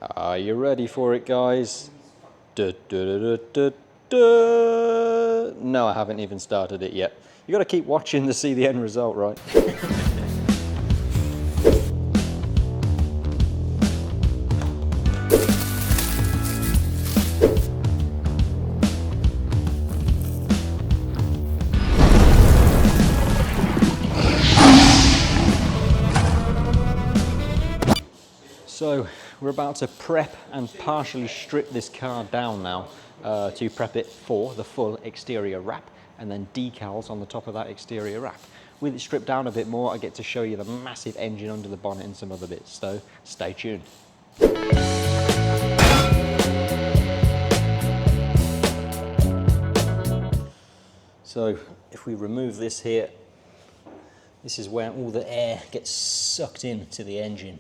Are you ready for it, guys? Da, da, da, da, da. No, I haven't even started it yet. You got to keep watching to see the end result, right? So we're about to prep and partially strip this car down now to prep it for the full exterior wrap and then decals on the top of that exterior wrap. With it stripped down a bit more, I get to show you the massive engine under the bonnet and some other bits, so stay tuned. So if we remove this here, this is where all the air gets sucked into the engine.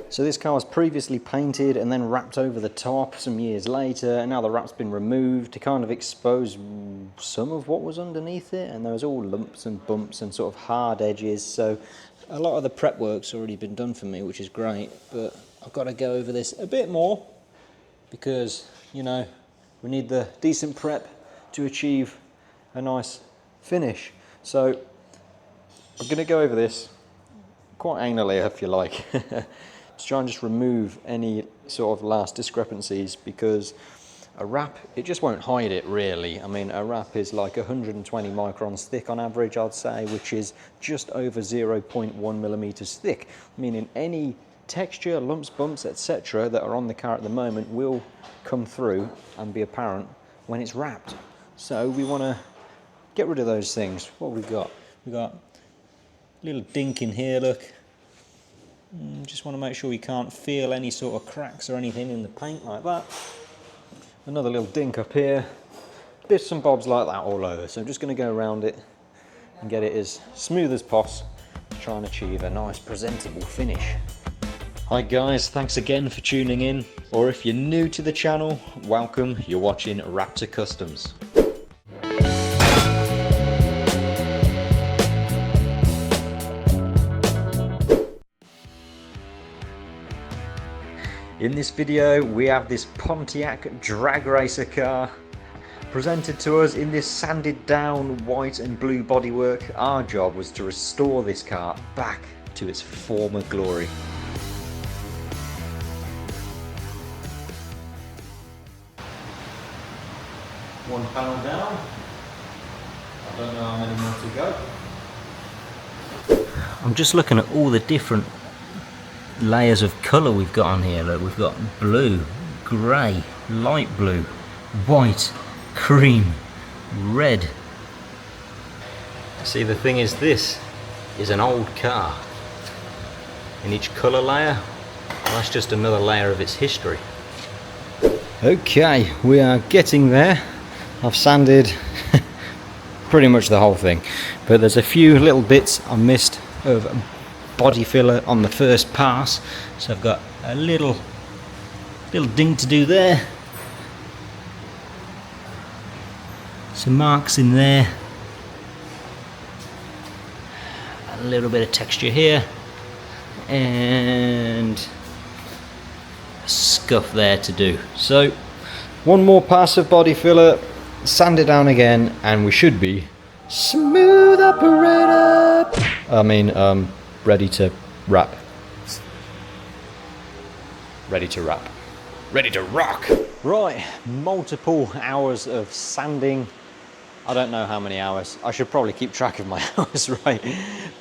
So this car was previously painted and then wrapped over the top some years later, and now the wrap's been removed to kind of expose some of what was underneath it, and there was all lumps and bumps and sort of hard edges. So a lot of the prep work's already been done for me, which is great, but I've got to go over this a bit more because, you know, we need the decent prep to achieve a nice finish. So I'm going to go over this quite anally, if you like. To try and just remove any sort of last discrepancies, because a wrap, it just won't hide it really. I mean, a wrap is like 120 microns thick on average, I'd say, which is just over 0.1 millimeters thick, meaning any texture, lumps, bumps, etc. that are on the car at the moment will come through and be apparent when it's wrapped. So we want to get rid of those things. What have we got? We've got a little dink in here, look. Just want to make sure we can't feel any sort of cracks or anything in the paint like that. Another little dink up here. Bits and bobs like that all over. So I'm just going to go around it and get it as smooth as possible to try and achieve a nice presentable finish. Hi guys, thanks again for tuning in. Or if you're new to the channel, welcome. You're watching Wraptor Customs. In this video, we have this Pontiac drag racer car presented to us in this sanded down white and blue bodywork. Our job was to restore this car back to its former glory. One panel down. I don't know how many more to go. I'm just looking at all the different layers of colour we've got on here. Look, we've got blue, grey, light blue, white, cream, red. See, the thing is, this is an old car. In each colour layer, well, that's just another layer of its history. Okay, we are getting there. I've sanded pretty much the whole thing, but there's a few little bits I missed of body filler on the first pass, so I've got a little ding to do there, some marks in there, a little bit of texture here, and a scuff there to do. So one more pass of body filler, sand it down again, and we should be smooth operator. Ready to wrap. Ready to wrap. Ready to rock. Right, multiple hours of sanding. I don't know how many hours. I should probably keep track of my hours, right?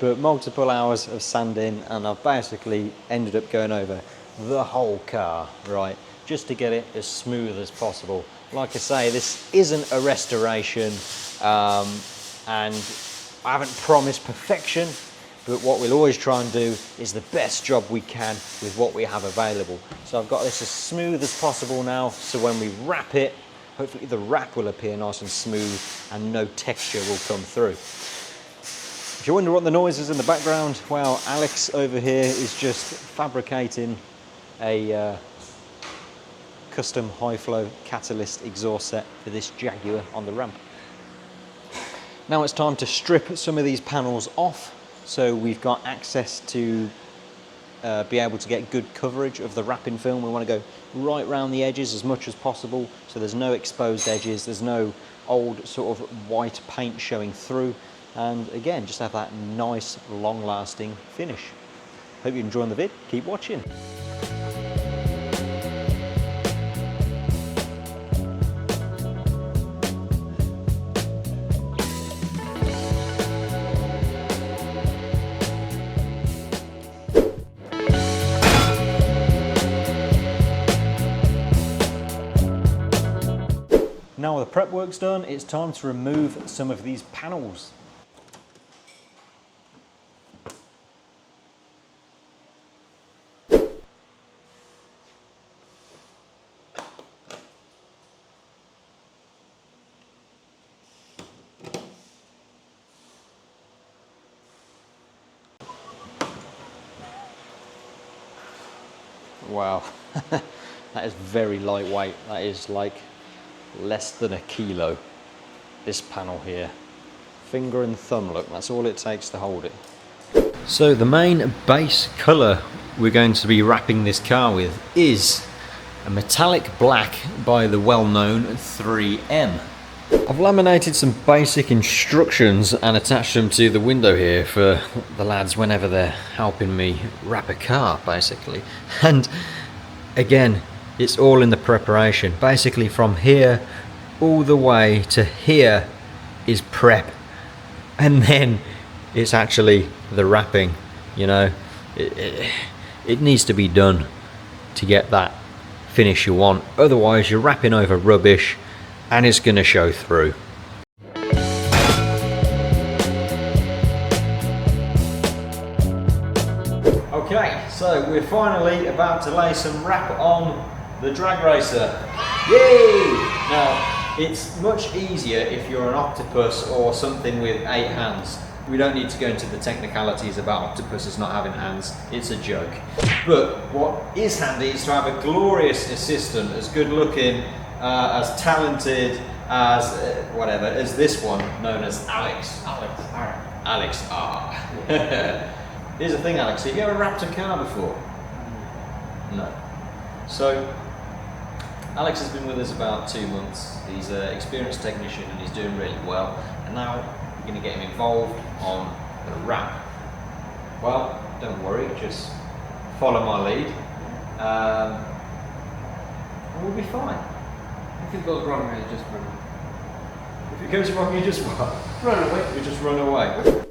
But multiple hours of sanding, and I've basically ended up going over the whole car, right? Just to get it as smooth as possible. Like I say, this isn't a restoration, and I haven't promised perfection, but what we'll always try and do is the best job we can with what we have available. So I've got this as smooth as possible now, so when we wrap it, hopefully the wrap will appear nice and smooth and no texture will come through. If you wonder what the noise is in the background, well, Alex over here is just fabricating a custom high flow catalyst exhaust set for this Jaguar on the ramp. Now it's time to strip some of these panels off, so we've got access to be able to get good coverage of the wrapping film. We want to go right round the edges as much as possible, so there's no exposed edges, there's no old sort of white paint showing through, and again, just have that nice, long-lasting finish. Hope you're enjoying the vid. Keep watching. Now the prep work's done, it's time to remove some of these panels. Wow, that is very lightweight. That is like less than a kilo, this panel here. Finger and thumb, look, that's all it takes to hold it. So the main base colour we're going to be wrapping this car with is a metallic black by the well-known 3M. I've laminated some basic instructions and attached them to the window here for the lads whenever they're helping me wrap a car, basically. And again, it's all in the preparation. Basically from here all the way to here is prep, and then it's actually the wrapping. You know, it needs to be done to get that finish you want, otherwise you're wrapping over rubbish and it's going to show through. Okay, so we're finally about to lay some wrap on the drag racer. Yay! Now, it's much easier if you're an octopus or something with 8 hands. We don't need to go into the technicalities about octopuses not having hands, it's a joke. But what is handy is to have a glorious assistant, as good looking, as talented as whatever, as this one, known as Alex. Alex R. Here's the thing, Alex, have you ever wrapped a car before? No. So, Alex has been with us about 2 months. He's an experienced technician and he's doing really well. And now we're going to get him involved on the wrap. Well, don't worry, just follow my lead. And we'll be fine. If it goes wrong, you just run away. If it goes wrong, you just what? Run away. You just run away.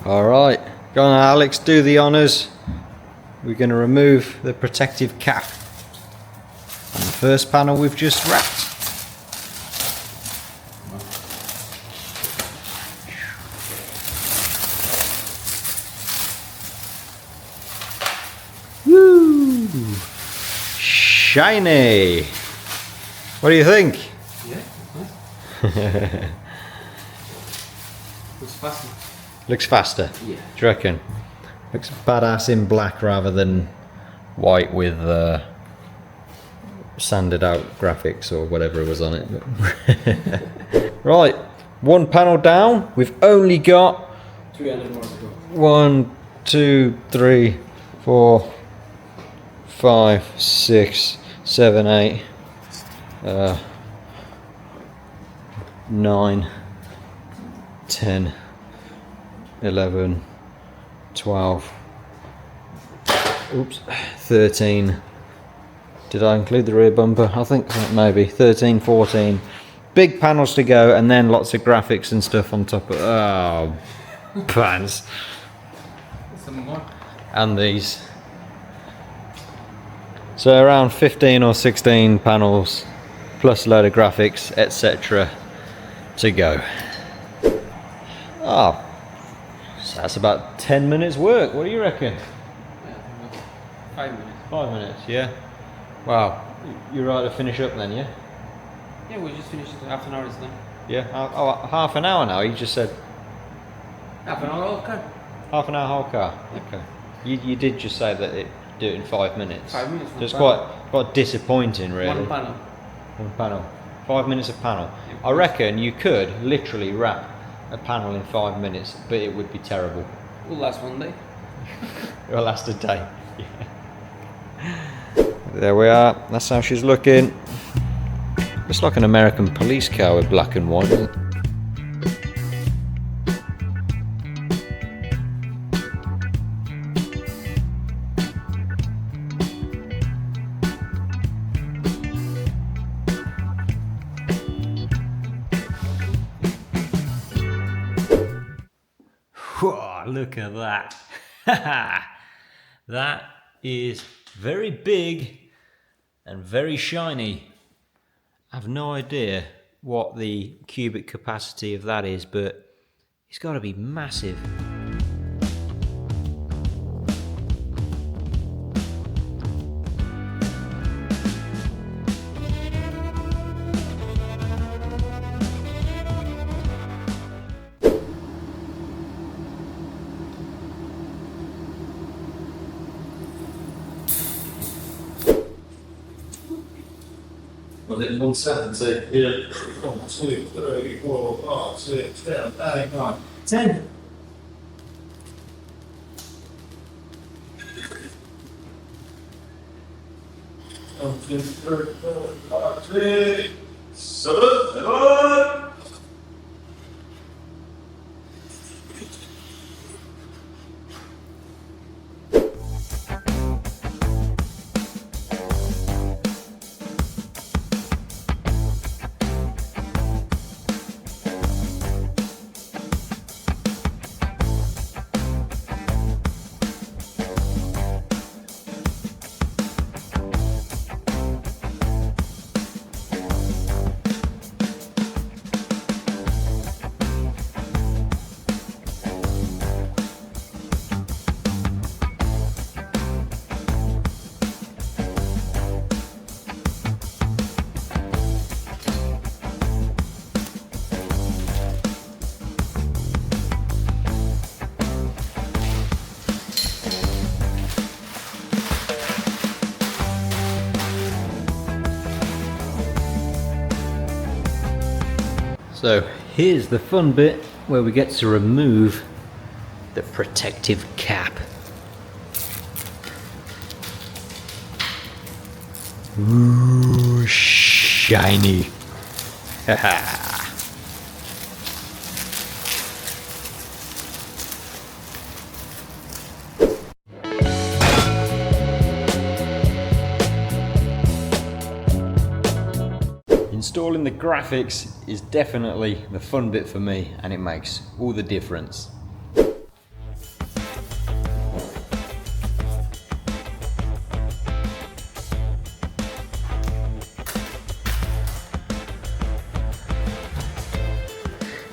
All right, go on, Alex, do the honours. We're going to remove the protective cap on the first panel we've just wrapped. Woo! Shiny! What do you think? Yeah, it's faster. Looks faster? Yeah. Do you reckon? Looks badass in black rather than white with sanded out graphics or whatever was on it. Right, one panel down. We've only got 300 more to go. 1, 2, 3, 4, 5, 6, 7, 8, 9, 10, 11, 12, oops, 13. Did I include the rear bumper? I think so, maybe 13, 14. Big panels to go, and then lots of graphics and stuff on top of. Oh, pants. Some more. And these. So around 15 or 16 panels, plus a load of graphics, etc. to go. Oh. So that's about 10 minutes work. What do you reckon? Yeah, 5 minutes. 5 minutes, yeah. Wow. You're right to finish up then, yeah? Yeah, we just finished it. Half an hour is done. Yeah. Oh, half an hour now. You just said Half an hour old car. Half an hour whole car. Okay. You did just say that it do it in 5 minutes. 5 minutes. So it's quite disappointing, really. One panel. One panel. 5 minutes a panel. I reckon you could literally wrap a panel in 5 minutes, but it would be terrible. Will last one day. It will last a day. There we are. That's how she's looking. Looks like an American police car with black and white, doesn't it? Whoa, look at that. That is very big and very shiny. I have no idea what the cubic capacity of that is, but it's got to be massive. Was it 170? Yeah. 1, 2, 3, 4, 5, 6, 7, 8, 9, 10. One, 2, 3, 4, 5, 6, 7, 8. So here's the fun bit where we get to remove the protective cap. Ooh, shiny. Haha. Installing the graphics is definitely the fun bit for me, and it makes all the difference.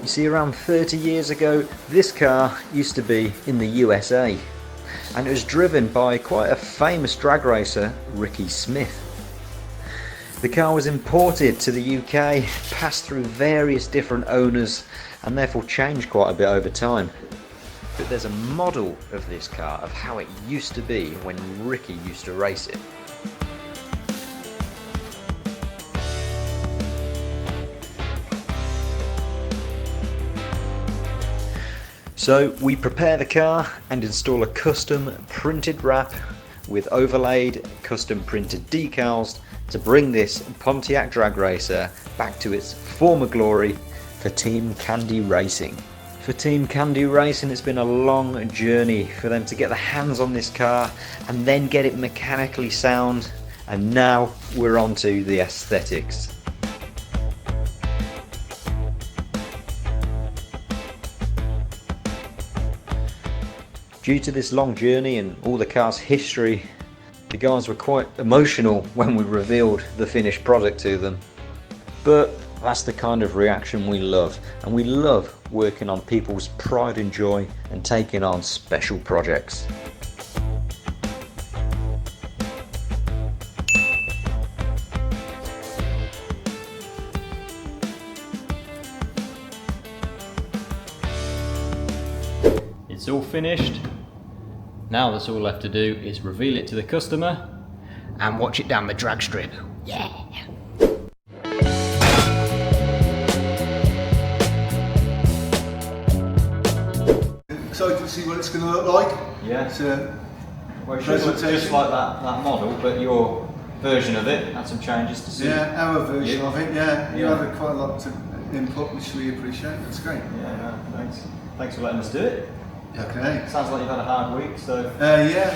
You see, around 30 years ago, this car used to be in the USA, and it was driven by quite a famous drag racer, Ricky Smith. The car was imported to the UK, passed through various different owners, and therefore changed quite a bit over time. But there's a model of this car of how it used to be when Ricky used to race it. So we prepare the car and install a custom printed wrap with overlaid custom printed decals to bring this Pontiac drag racer back to its former glory for Team Candy Racing. For Team Candy Racing, it's been a long journey for them to get their hands on this car and then get it mechanically sound, and now we're on to the aesthetics. Due to this long journey and all the car's history, the guys were quite emotional when we revealed the finished product to them. But that's the kind of reaction we love, and we love working on people's pride and joy and taking on special projects. finished. Now that's all left to do is reveal it to the customer and watch it down the drag strip. Yeah! Excited to see what it's going to look like. Yeah. It's Well, it should look just like that model, but your version of it had some changes to see. yeah, our version of it. Yeah, you Yeah. had quite a lot to input, which we appreciate. That's great. Yeah, no, thanks. Thanks for letting us do it. Okay. Sounds like you've had a hard week, so. Yeah.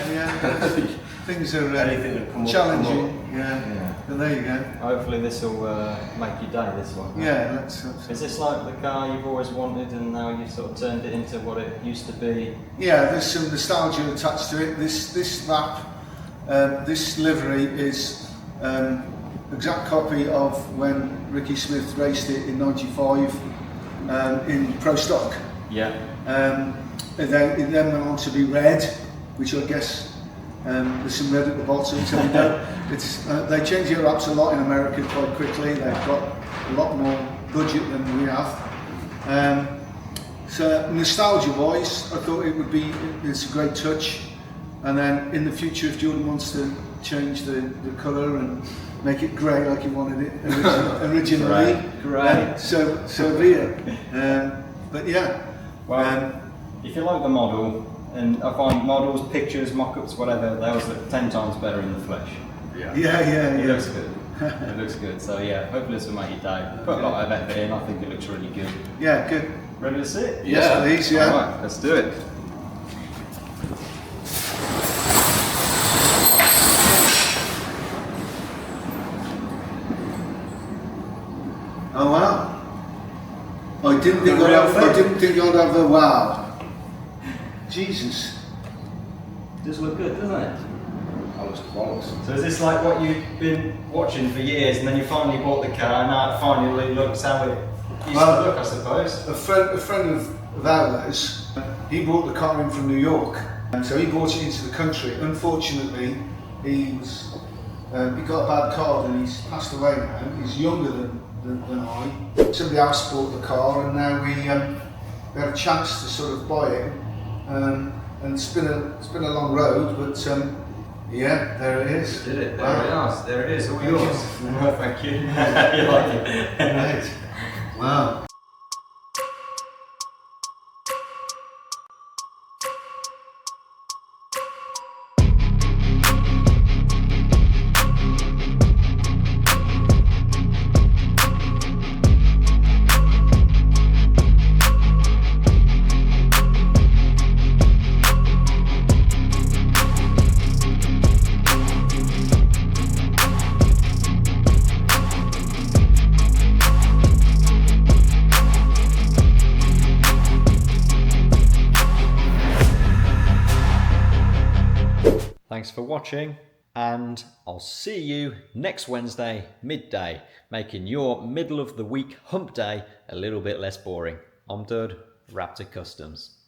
Things are Anything that come up, challenging. Yeah. Yeah. But there you go. Hopefully this will make your day, this one. Yeah, let's. Is this like the car you've always wanted and now you've sort of turned it into what it used to be? Yeah, there's some nostalgia attached to it. This wrap, this livery is exact copy of when Ricky Smith raced it in '95 in Pro Stock. Yeah. It then went on to be red, which I guess there's some red at the bottom. So we know it's they change their wraps a lot in America quite quickly. They've got a lot more budget than we have. So nostalgia-wise, I thought it would be it's a great touch. And then in the future, if Jordan wants to change the colour and make it grey like he wanted it originally, Great. so be it. But yeah. Well, if you like the model, and I find models, pictures, mock-ups, whatever, they always look 10 times better in the flesh. Yeah. It looks good. It looks good. So yeah, hopefully this will make your day. Put a lot of effort in, I think it looks really good. Yeah, good. Ready to sit? Yes, please, yeah. Alright, let's do it. Oh wow! I didn't think I'd have a wow. Jesus. Does look good, doesn't it? That looks close. So is this like what you've been watching for years, and then you finally bought the car, and now it finally looks how it used to look, I suppose? A friend of ours, he brought the car in from New York, and so he brought it into the country. Unfortunately, he got a bad card and he's passed away now. He's younger than I. Somebody else bought the car, and now we had a chance to sort of buy it. And it's been a long road, but yeah, there it is. Did it? Wow. There it is. All yours. Thank you. You like it? Right. Wow. Thanks for watching, and I'll see you next Wednesday, midday, making your middle of the week hump day a little bit less boring. I'm Dud, Wraptor Customs.